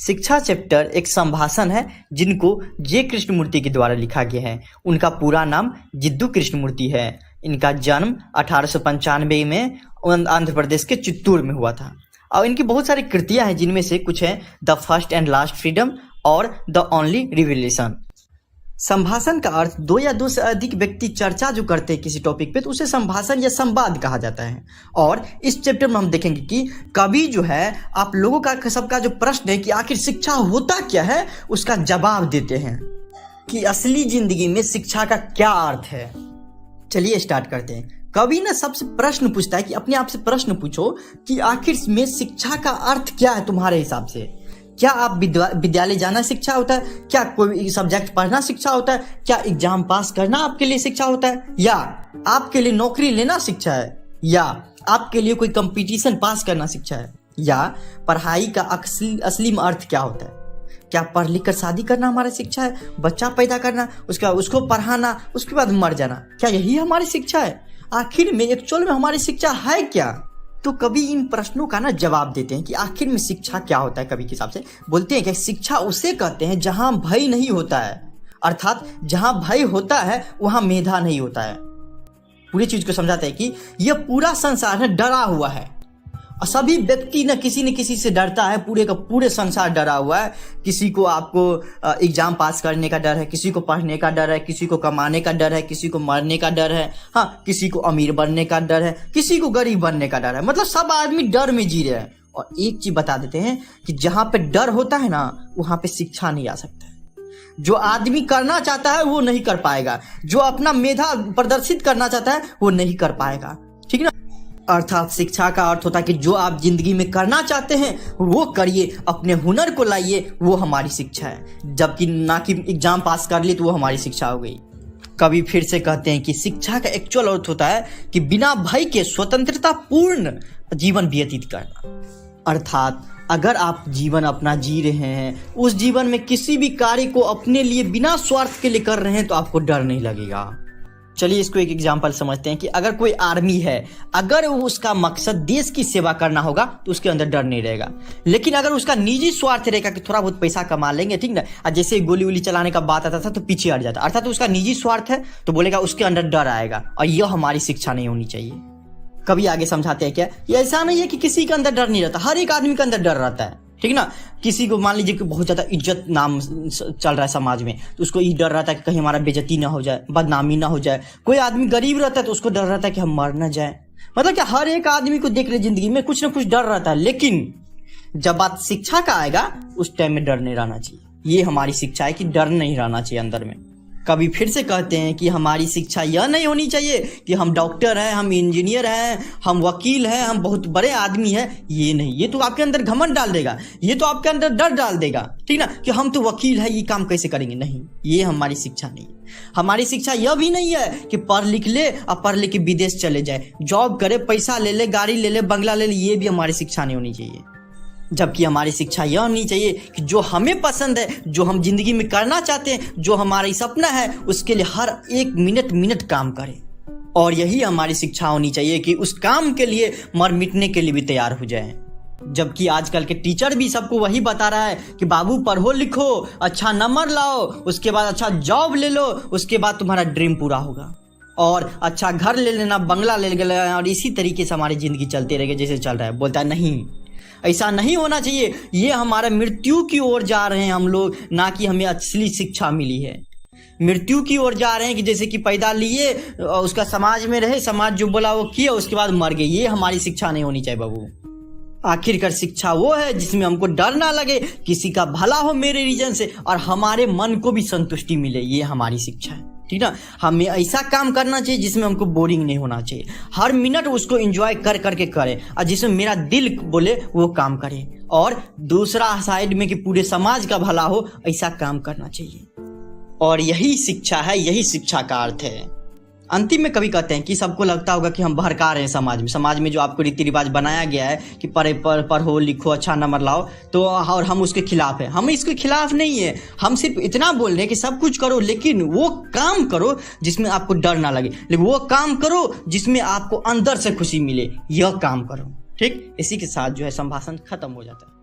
शिक्षा चैप्टर एक संभाषण है जिनको जे कृष्णमूर्ति के द्वारा लिखा गया है। उनका पूरा नाम जिद्दू कृष्णमूर्ति है। इनका जन्म 1895 में आंध्र प्रदेश के चित्तूर में हुआ था और इनकी बहुत सारी कृतियां हैं जिनमें से कुछ हैं the first and last freedom और द ओनली रिविलेशन। संभाषण का अर्थ दो या दो से अधिक व्यक्ति चर्चा जो करते हैं किसी टॉपिक पे तो उसे संभाषण या संवाद कहा जाता है। और इस चैप्टर में हम देखेंगे कि कवि जो है आप लोगों का सबका जो प्रश्न है कि आखिर शिक्षा होता क्या है उसका जवाब देते हैं कि असली जिंदगी में शिक्षा का क्या अर्थ है। चलिए स्टार्ट करते हैं। कवि ना सबसे प्रश्न पूछता है कि अपने आप से प्रश्न पूछो कि आखिर में शिक्षा का अर्थ क्या है तुम्हारे हिसाब से। क्या आप विद्यालय जाना शिक्षा होता है? क्या कोई सब्जेक्ट पढ़ना शिक्षा होता है? क्या एग्जाम पास करना आपके लिए शिक्षा होता है? या आपके लिए नौकरी लेना शिक्षा है? या आपके लिए कोई कंपटीशन पास करना शिक्षा है? या पढ़ाई का असली अर्थ क्या होता है? क्या पढ़ लिख कर शादी करना हमारी शिक्षा है? बच्चा पैदा करना, उसको पढ़ाना, उसके बाद मर जाना, क्या यही हमारी शिक्षा है? आखिर में एक्चुअल में हमारी शिक्षा है क्या? तो कवि इन प्रश्नों का ना जवाब देते हैं कि आखिर में शिक्षा क्या होता है। कवि के हिसाब से बोलते हैं कि शिक्षा उसे कहते हैं जहां भय नहीं होता है, अर्थात जहां भय होता है वहां मेधा नहीं होता है। पूरी चीज को समझाते हैं कि यह पूरा संसार है डरा हुआ है और सभी व्यक्ति न किसी से डरता है। पूरे का पूरे संसार डरा हुआ है। किसी को आपको एग्जाम पास करने का डर है, किसी को पढ़ने का डर है, किसी को कमाने का डर है, किसी को मरने का डर है, हाँ किसी को अमीर बनने का डर है, किसी को गरीब बनने का डर है। मतलब सब आदमी डर में जी रहे हैं। और एक चीज बता देते हैं कि जहां पे डर होता है ना वहां पे शिक्षा नहीं आ सकता। जो आदमी करना चाहता है वो नहीं कर पाएगा, जो अपना मेधा प्रदर्शित करना चाहता है वो नहीं कर पाएगा। ठीक ना। अर्थात शिक्षा का अर्थ होता है कि जो आप जिंदगी में करना चाहते हैं वो करिए, अपने हुनर को लाइए, वो हमारी शिक्षा है। जबकि ना कि एग्जाम पास कर लिए तो वो हमारी शिक्षा हो गई। कवि फिर से कहते हैं कि शिक्षा का एक्चुअल अर्थ होता है कि बिना भय के स्वतंत्रता पूर्ण जीवन व्यतीत करना। अर्थात अगर आप जीवन अपना जी रहे हैं, उस जीवन में किसी भी कार्य को अपने लिए बिना स्वार्थ के लिए कर रहे हैं तो आपको डर नहीं लगेगा। चलिए इसको एक एग्जांपल समझते हैं कि अगर कोई आर्मी है, अगर उसका मकसद देश की सेवा करना होगा तो उसके अंदर डर नहीं रहेगा। लेकिन अगर उसका निजी स्वार्थ रहेगा कि थोड़ा बहुत पैसा कमा लेंगे, ठीक ना, और जैसे गोली वोली चलाने का बात आता था तो पीछे हट जाता। अर्थात उसका निजी स्वार्थ है तो बोलेगा उसके अंदर डर आएगा और यह हमारी शिक्षा नहीं होनी चाहिए। कभी आगे समझाते हैं क्या ये ऐसा नहीं है कि किसी के अंदर डर नहीं रहता, हर एक आदमी के अंदर डर रहता है। ठीक ना। किसी को मान लीजिए कि बहुत ज्यादा इज्जत नाम चल रहा है समाज में तो उसको ये डर रहता है कि कहीं हमारा बेइज्जती ना हो जाए, बदनामी ना हो जाए। कोई आदमी गरीब रहता है तो उसको डर रहता है कि हम मर ना जाए। मतलब कि हर एक आदमी को देख रहे जिंदगी में कुछ ना कुछ डर रहता है। लेकिन जब बात शिक्षा का आएगा उस टाइम में डर नहीं रहना चाहिए। ये हमारी शिक्षा है कि डर नहीं रहना चाहिए अंदर में। कभी फिर से कहते हैं कि हमारी शिक्षा यह नहीं होनी चाहिए कि हम डॉक्टर हैं, हम इंजीनियर हैं, हम वकील हैं, हम बहुत बड़े आदमी हैं। ये नहीं, ये तो आपके अंदर घमंड डाल देगा, ये तो आपके अंदर डर डाल देगा। ठीक ना, कि हम तो वकील हैं, ये काम कैसे करेंगे। नहीं, ये हमारी शिक्षा नहीं है। हमारी शिक्षा यह भी नहीं है कि पढ़ लिख ले और पढ़ लिख के विदेश चले जाए, जॉब करे, पैसा ले ले, गाड़ी ले ले, बंगला ले ले। ये भी हमारी शिक्षा नहीं होनी चाहिए। जबकि हमारी शिक्षा यह होनी चाहिए कि जो हमें पसंद है, जो हम जिंदगी में करना चाहते हैं, जो हमारा सपना है, उसके लिए हर एक मिनट काम करें। और यही हमारी शिक्षा होनी चाहिए कि उस काम के लिए मर मिटने के लिए भी तैयार हो जाएं। जबकि आजकल के टीचर भी सबको वही बता रहा है कि बाबू पढ़ो लिखो, अच्छा नंबर लाओ, उसके बाद अच्छा जॉब ले लो, उसके बाद तुम्हारा ड्रीम पूरा होगा और अच्छा घर ले लेना, बंगला ले लेना। और इसी तरीके से हमारी जिंदगी चलती रहेगी जैसे चल रहा है। बोलता है नहीं, ऐसा नहीं होना चाहिए। ये हमारा मृत्यु की ओर जा रहे हैं हम लोग, ना कि हमें असली शिक्षा मिली है। मृत्यु की ओर जा रहे हैं कि जैसे कि पैदा लिए, उसका समाज में रहे, समाज जो बोला वो किया, उसके बाद मर गए। ये हमारी शिक्षा नहीं होनी चाहिए बाबू। आखिरकार शिक्षा वो है जिसमें हमको डर ना लगे, किसी का भला हो मेरे रीजन से और हमारे मन को भी संतुष्टि मिले। ये हमारी शिक्षा है। ठीक ना। हमें ऐसा काम करना चाहिए जिसमें हमको बोरिंग नहीं होना चाहिए, हर मिनट उसको एंजॉय कर करके करें और जिसमें मेरा दिल बोले वो काम करें। और दूसरा साइड में कि पूरे समाज का भला हो, ऐसा काम करना चाहिए। और यही शिक्षा है, यही शिक्षा का अर्थ है। अंतिम में कभी कहते हैं कि सबको लगता होगा कि हम बहका रहे हैं समाज में जो आपको रीति रिवाज बनाया गया है कि पढ़ो लिखो, अच्छा नंबर लाओ, तो और हम उसके खिलाफ हैं। हम इसके खिलाफ नहीं है, हम सिर्फ इतना बोल रहे हैं कि सब कुछ करो लेकिन वो काम करो जिसमें आपको डर ना लगे, लेकिन वो काम करो जिसमें आपको अंदर से खुशी मिले। यह काम करो। ठीक, इसी के साथ जो है संभाषण खत्म हो जाता है।